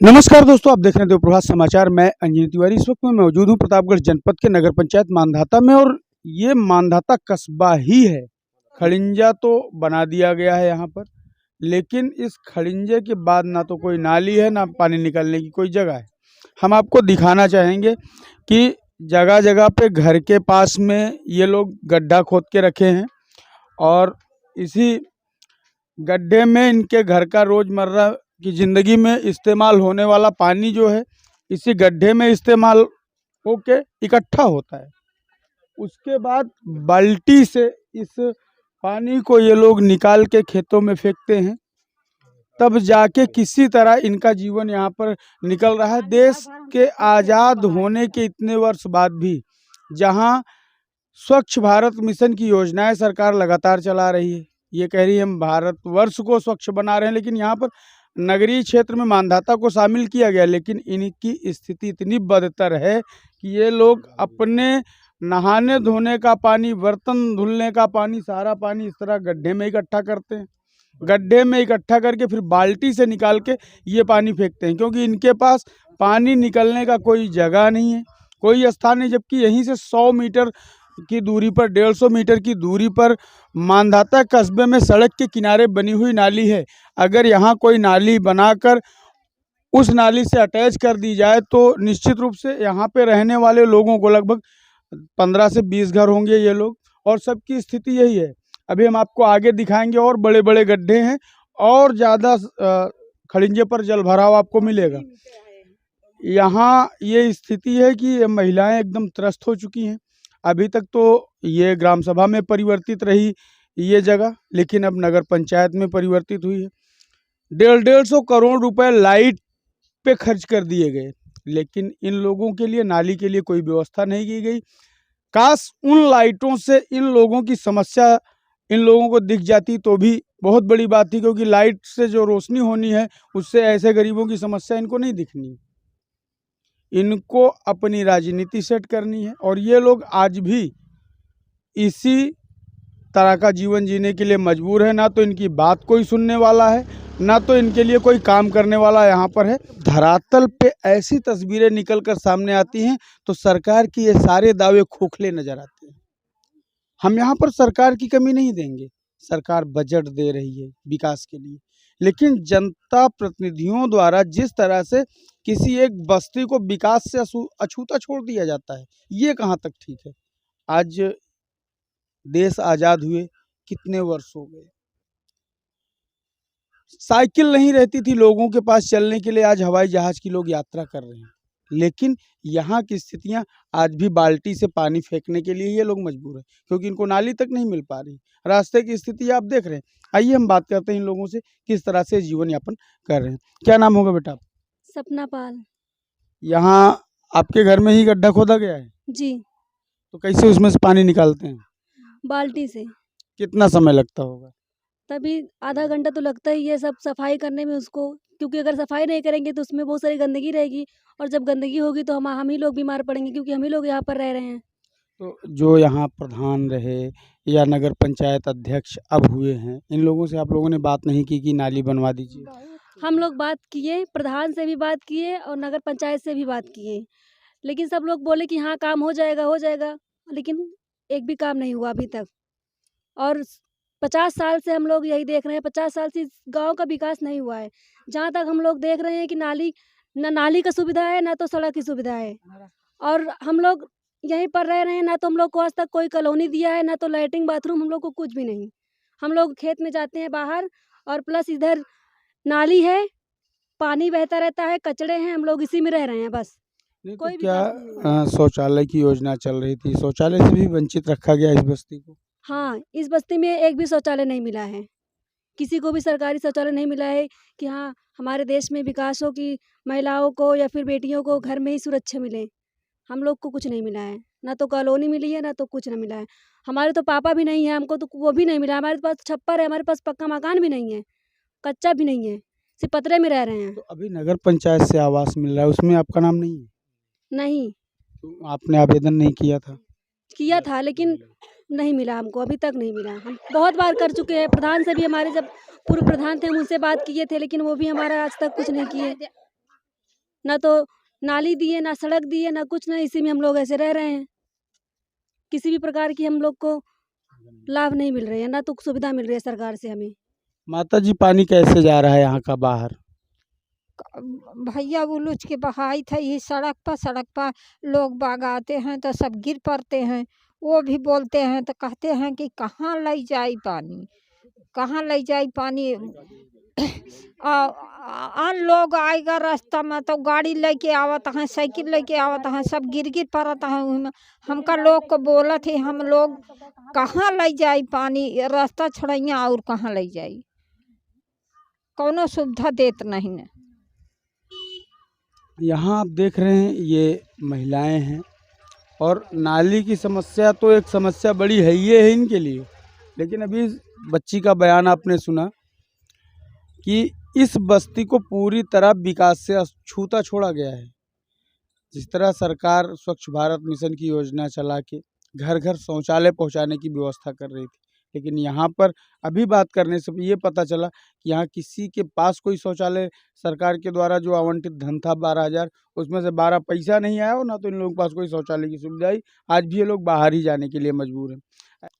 नमस्कार दोस्तों, आप देख रहे हैं देवप्रभात समाचार। मैं अंजनी तिवारी इस वक्त मैं मौजूद हूं प्रतापगढ़ जनपद के नगर पंचायत मांधाता में। और ये मांधाता कस्बा ही है। खड़िंजा तो बना दिया गया है यहाँ पर, लेकिन इस खड़िंजे के बाद ना तो कोई नाली है, ना पानी निकलने की कोई जगह है। हम आपको दिखाना चाहेंगे कि जगह जगह पे घर के पास में ये लोग गड्ढा खोद के रखे हैं और इसी गड्ढे में इनके घर का रोजमर्रा की ज़िंदगी में इस्तेमाल होने वाला पानी जो है इसी गड्ढे में इस्तेमाल होके इकट्ठा होता है। उसके बाद बाल्टी से इस पानी को ये लोग निकाल के खेतों में फेंकते हैं, तब जाके किसी तरह इनका जीवन यहाँ पर निकल रहा है। देश के आज़ाद होने के इतने वर्ष बाद भी जहाँ स्वच्छ भारत मिशन की योजनाएं सरकार लगातार चला रही है, ये कह रही है हम भारतवर्ष को स्वच्छ बना रहे हैं, लेकिन यहाँ पर नगरीय क्षेत्र में मांधाता को शामिल किया गया, लेकिन इनकी स्थिति इतनी बदतर है कि ये लोग अपने नहाने धोने का पानी, बर्तन धुलने का पानी, सारा पानी इस तरह गड्ढे में इकट्ठा करते हैं। गड्ढे में इकट्ठा करके फिर बाल्टी से निकाल के ये पानी फेंकते हैं, क्योंकि इनके पास पानी निकलने का कोई जगह नहीं है, कोई स्थान नहीं। जबकि यहीं से 100 मीटर की दूरी पर, 150 मीटर की दूरी पर मांधाता कस्बे में सड़क के किनारे बनी हुई नाली है। अगर यहाँ कोई नाली बनाकर उस नाली से अटैच कर दी जाए तो निश्चित रूप से यहाँ पे रहने वाले लोगों को लगभग 15 से 20 घर होंगे ये लोग, और सबकी स्थिति यही है। अभी हम आपको आगे दिखाएंगे और बड़े बड़े गड्ढे हैं और ज़्यादा खड़िंजे पर जल भराव आपको मिलेगा। यहाँ ये स्थिति है कि महिलाएं एकदम त्रस्त हो चुकी हैं। अभी तक तो ये ग्राम सभा में परिवर्तित रही ये जगह, लेकिन अब नगर पंचायत में परिवर्तित हुई है। 150 करोड़ रुपए लाइट पे खर्च कर दिए गए, लेकिन इन लोगों के लिए नाली के लिए कोई व्यवस्था नहीं की गई। काश उन लाइटों से इन लोगों की समस्या इन लोगों को दिख जाती तो भी बहुत बड़ी बात थी, क्योंकि लाइट से जो रोशनी होनी है उससे ऐसे गरीबों की समस्या इनको नहीं दिखनी। इनको अपनी राजनीति सेट करनी है और ये लोग आज भी इसी तरह का जीवन जीने के लिए मजबूर है। ना तो इनकी बात कोई सुनने वाला है, ना तो इनके लिए कोई काम करने वाला यहाँ पर है। धरातल पे ऐसी तस्वीरें निकल कर सामने आती हैं तो सरकार की ये सारे दावे खोखले नजर आते हैं। हम यहाँ पर सरकार की कमी नहीं देंगे, सरकार बजट दे रही है विकास के लिए, लेकिन जनता प्रतिनिधियों द्वारा जिस तरह से किसी एक बस्ती को विकास से अछूता छोड़ दिया जाता है, ये कहाँ तक ठीक है। आज देश आज़ाद हुए कितने वर्ष हो गए, साइकिल नहीं रहती थी लोगों के पास चलने के लिए, आज हवाई जहाज की लोग यात्रा कर रहे हैं। लेकिन यहाँ की स्थितियाँ आज भी बाल्टी से पानी फेंकने के लिए ये लोग मजबूर हैं, क्योंकि इनको नाली तक नहीं मिल पा रही। रास्ते की स्थिति आप देख रहे हैं। आइए हम बात करते हैं इन लोगों से किस तरह से जीवन यापन कर रहे हैं। क्या नाम होगा बेटा? सपना पाल। यहाँ आपके घर में ही गड्ढा खोदा गया है? जी। तो कैसे उसमें से पानी निकालते हैं? बाल्टी से। कितना समय लगता होगा? तभी आधा घंटा तो लगता ही है सब सफाई करने में उसको, क्योंकि अगर सफाई नहीं करेंगे तो उसमें बहुत सारी गंदगी रहेगी, और जब गंदगी होगी तो हम ही लोग बीमार पड़ेंगे, क्योंकि हम ही लोग यहाँ पर रह रहे हैं। तो जो यहाँ प्रधान रहे या नगर पंचायत अध्यक्ष अब हुए हैं, इन लोगों से आप लोगों ने बात नहीं की कि नाली बनवा दीजिए? हम लोग बात किए, प्रधान से भी बात किए और नगर पंचायत से भी बात किए, लेकिन सब लोग बोले कि हाँ काम हो जाएगा, लेकिन एक भी काम नहीं हुआ अभी तक। और 50 साल से हम लोग यही देख रहे हैं, 50 साल से इस गांव का विकास नहीं हुआ है। जहाँ तक हम लोग देख रहे हैं कि नाली का सुविधा है, ना तो सड़क की सुविधा है, और हम लोग यहीं पर रह रहे हैं। ना तो हम लोग को आज तक कोई कॉलोनी दिया है, ना तो लैट्रिन बाथरूम, हम लोग को कुछ भी नहीं। हम लोग खेत में जाते हैं बाहर, और प्लस इधर नाली है, पानी बहता रहता है, कचड़े हैं, हम लोग इसी में रह रहे हैं बस। नहीं तो कोई क्या शौचालय की योजना चल रही थी, शौचालय से भी वंचित रखा गया इस बस्ती को? हाँ, इस बस्ती में एक भी शौचालय नहीं मिला है, किसी को भी सरकारी शौचालय नहीं मिला है कि हाँ हमारे देश में विकास हो, कि महिलाओं को या फिर बेटियों को घर में ही सुरक्षा मिले। हम लोग को कुछ नहीं मिला है, ना तो कॉलोनी मिली है, ना तो कुछ नहीं मिला है। हमारे तो पापा भी नहीं है, हमको तो वो भी नहीं मिला। हमारे पास छप्पर है, हमारे पास पक्का मकान भी नहीं है, कच्चा भी नहीं है, सिर्फ पतरे में रह रहे हैं। तो अभी नगर पंचायत से आवास मिल रहा है, उसमें आपका नाम नहीं है? नहीं। तो आपने आवेदन नहीं किया था? किया था, लेकिन नहीं मिला हमको, अभी तक नहीं मिला। हम बहुत बार कर चुके हैं, प्रधान से भी, हमारे जब पूर्व प्रधान थे हम उनसे बात किए थे, लेकिन वो भी हमारा आज तक कुछ नहीं किए। ना तो नाली दिए, ना सड़क दिए, ना कुछ, ना इसी में हम लोग ऐसे रह रहे हैं। किसी भी प्रकार की हम लोग को लाभ नहीं मिल रही है, ना तो सुविधा मिल रही है सरकार से हमें। माता जी पानी कैसे जा रहा है यहाँ का बाहर? भैया उलूच के बहाई था ये सड़क पर लोग बाग आते हैं तो सब गिर पड़ते हैं। वो भी बोलते हैं तो कहते हैं कि कहाँ ले जाई पानी, कहाँ ले जाई पानी। आन लोग आएगा रास्ता में तो गाड़ी लेके आवत हैं, साइकिल लेके आवत हैं, सब गिर गिर पड़त हैं उनमें। हमका लोग को बोलत है, हम लोग कहाँ ले जाई पानी, रास्ता छोड़िया और कहाँ ले जाई, कौनो सुविधा देत नहीं है। यहाँ आप देख रहे हैं ये महिलाएं हैं और नाली की समस्या तो एक समस्या बड़ी है ये है इनके लिए। लेकिन अभी इस बच्ची का बयान आपने सुना कि इस बस्ती को पूरी तरह विकास से अछूता छोड़ा गया है। जिस तरह सरकार स्वच्छ भारत मिशन की योजना चला के घर घर शौचालय पहुंचाने की व्यवस्था कर रही थी, लेकिन यहाँ पर अभी बात करने से ये पता चला कि यहाँ किसी के पास कोई शौचालय सरकार के द्वारा जो आवंटित धन था 12,000 उसमें से 12 पैसा नहीं आया और ना तो इन लोगों के पास कोई शौचालय की सुविधा आई। आज भी ये लोग बाहर ही जाने के लिए मजबूर हैं।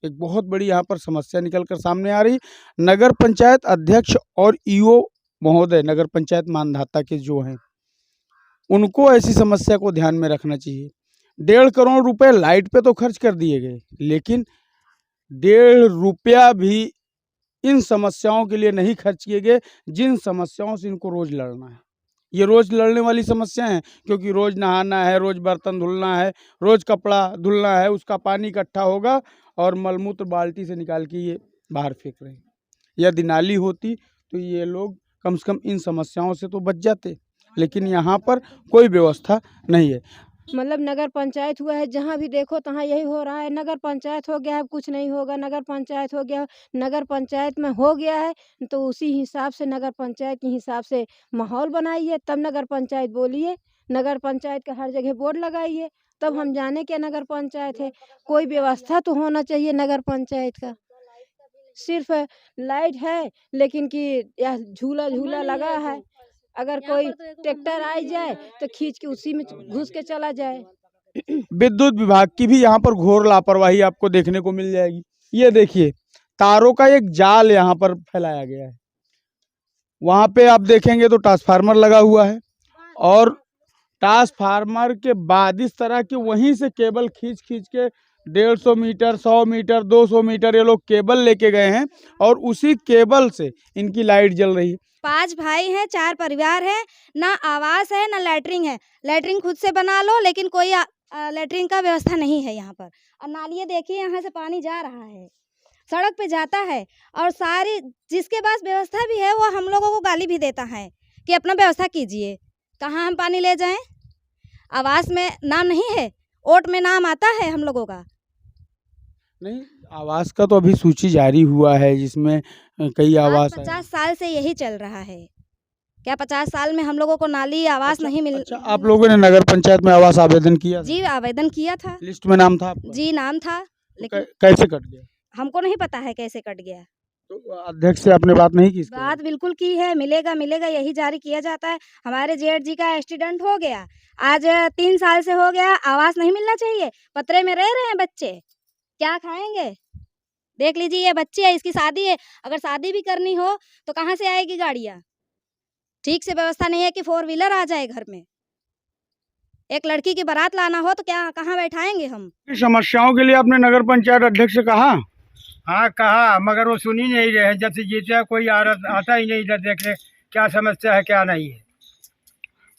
एक बहुत बड़ी यहाँ पर समस्या निकल कर सामने आ रही। नगर पंचायत अध्यक्ष और ईओ महोदय नगर पंचायत मानधाता के जो हैं उनको ऐसी समस्या को ध्यान में रखना चाहिए। 1.5 करोड़ रुपए लाइट पे तो खर्च कर दिए गए, लेकिन 1.5 रुपया भी इन समस्याओं के लिए नहीं खर्च किए गए जिन समस्याओं से इनको रोज लड़ना है। ये रोज लड़ने वाली समस्याएं हैं, क्योंकि रोज नहाना है, रोज बर्तन धुलना है, रोज कपड़ा धुलना है, उसका पानी इकट्ठा होगा और मलमूत्र बाल्टी से निकाल के ये बाहर फेंक रहे हैं। यदि नाली होती तो ये लोग कम से कम इन समस्याओं से तो बच जाते, लेकिन यहाँ पर कोई व्यवस्था नहीं है। मतलब नगर पंचायत हुआ है, जहाँ भी देखो तहाँ यही हो रहा है। नगर पंचायत हो गया है, कुछ नहीं होगा। नगर पंचायत हो गया, नगर पंचायत में हो गया है तो उसी हिसाब से नगर पंचायत के हिसाब से माहौल बनाइए, तब नगर पंचायत बोलिए। नगर पंचायत का हर जगह बोर्ड लगाइए, तब हम जाने क्या नगर पंचायत है। कोई व्यवस्था तो होना चाहिए नगर पंचायत का। सिर्फ लाइट है, लेकिन कि यह झूला झूला लगा है, अगर कोई ट्रैक्टर आ जाए तो खींच के उसी में घुस के चला जाए। विद्युत विभाग की भी यहाँ पर घोर लापरवाही आपको देखने को मिल जाएगी। ये देखिए तारों का एक जाल यहाँ पर फैलाया गया है। वहाँ पे आप देखेंगे तो ट्रांसफार्मर लगा हुआ है और ट्रांसफार्मर के बाद इस तरह के वहीं से केबल खींच खींच के 150 मीटर, 100 मीटर, 200 मीटर ये लोग केबल लेके गए हैं और उसी केबल से इनकी लाइट जल रही है। 5 भाई हैं, 4 परिवार है, ना आवास है ना लैट्रिन है। लैट्रिन खुद से बना लो, लेकिन कोई लैट्रिन का व्यवस्था नहीं है यहाँ पर। और नालियाँ देखिए, यहाँ से पानी जा रहा है, सड़क पे जाता है। और सारी जिसके पास व्यवस्था भी है वो हम लोगों को गाली भी देता है कि अपना व्यवस्था कीजिए। कहाँ हम पानी ले जाएं? आवास में नाम नहीं है, ओट में नाम आता है हम लोगों का। नहीं, आवास का तो अभी सूची जारी हुआ है जिसमें कई आवास 50 साल से यही चल रहा है। क्या 50 साल में हम लोगों को नाली आवास नहीं मिल? अच्छा, आप लोगों ने नगर पंचायत में आवास आवेदन किया? जी आवेदन किया था, लिस्ट में नाम था आपका? जी नाम था, लेकिन कैसे कट गया? हमको नहीं पता है कैसे कट गया। तो अध्यक्ष से आपने बात नहीं की इसके बात बिल्कुल की है, मिलेगा मिलेगा यही जारी किया जाता है। हमारे जेठ जी का एक्सीडेंट हो गया, आज 3 साल से हो गया, आवास नहीं मिलना चाहिए। पतरे में रह रहे हैं बच्चे, क्या खाएंगे? देख लीजिए, ये बच्ची है, इसकी शादी है, अगर शादी भी करनी हो तो कहाँ से आएगी गाड़ियाँ? ठीक से व्यवस्था नहीं है कि 4 व्हीलर आ जाए घर में। एक लड़की की बारात लाना हो तो क्या कहाँ बैठाएंगे हम? समस्याओं के लिए आपने नगर पंचायत अध्यक्ष से कहा? हाँ कहा, मगर वो सुन ही नहीं रहे। जब से जीते कोई आता ही नहीं इधर देखने क्या समस्या है क्या नहीं है।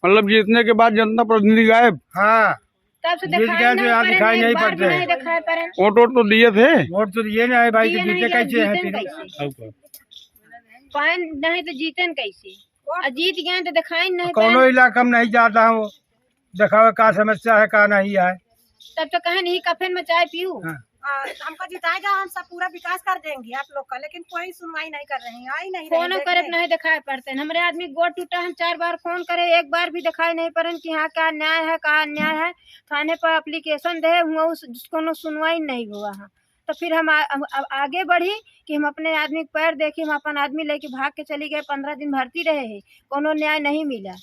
मतलब जीतने के बाद जनता प्रतिनिधि गायब? हाँ, जीत गए तो यहाँ दिखाई नहीं पड़ते। वोट तो दिए थे? वोट तो दिए नहीं भाई, तो जीते कैसे है फिर? नहीं तो जीतन कैसे? जीत गए तो दिखाई नहीं। कोनो इलाका में नहीं जाता हूँ, दिखाओ क्या समस्या है क्या नहीं है। तब तो कहे नहीं कफन में चाय पीऊ। हमको जिताएगा, हम सब पूरा विकास कर देंगे आप लोग का, लेकिन कोई सुनवाई नहीं कर रहे हैं, आई नहीं फोन करे नहीं दिखाई पड़ते। हमारे आदमी गोड़ टूटा, हम 4 बार फोन करे, एक बार भी दिखाई नहीं पड़न कि हाँ क्या न्याय है क्या अन्याय है। थाने पर एप्लीकेशन दे हुआ, उसको सुनवाई नहीं हुआ है। तो फिर हम आगे बढ़ी कि हम अपने आदमी को पैर देखे, हम अपन आदमी लेके भाग के चली गए। 15 दिन भर्ती रहे हैं, कोनो न्याय नहीं मिला।